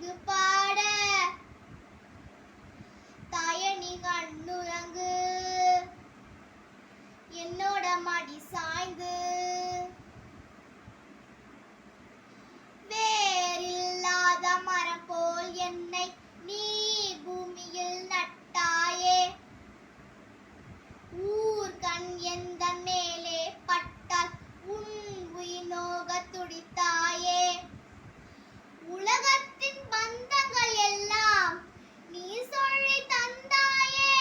இங்கு பாட தாயே நீ கண்ணுறங்கு என்னோட மடி சாய்ந்து வேறில்லாத மரம் போல் என்னை நீ பூமியில் நட்டாயே ஊர் கண் எந்த மேலே பட்டால் உன் உயிர் நோக துடித்தாயே உலகத்தின் பந்தங்கள் எல்லாம் நீ சொல்லி தந்தாயே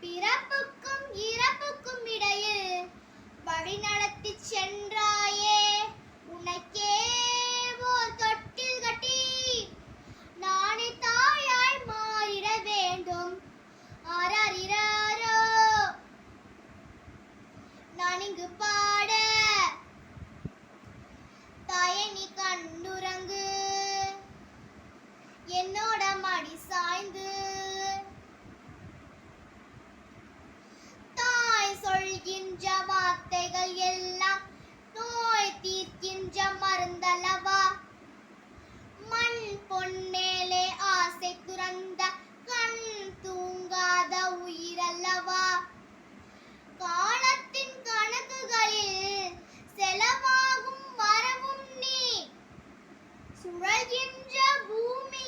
பிறப்புக்கும் இறப்புக்கும் இடையில் வழி நடத்தி சென்றாயே உனக்கே ஓர் தொட்டில் கட்டி நானே தாயாய் மாறிட வேண்டும் ஆராரிராரோ நான் இங்கு பாட தாயே நீ கண்ணுறங்கு என்னோட மடி சாய்ந்து தாய் சொல்கின்ற வார்த்தைகள் எல்லாம் நோய் தீர்க்கின்ற மருந்தல்லவா மண் பொன்னேலே ஆசை துறந்த கண் தூங்காத உயிரல்லவா காலத்தின் கணக்குகளில் செலவாகும் மரமும் நீ சுழல்கின்ற பூமி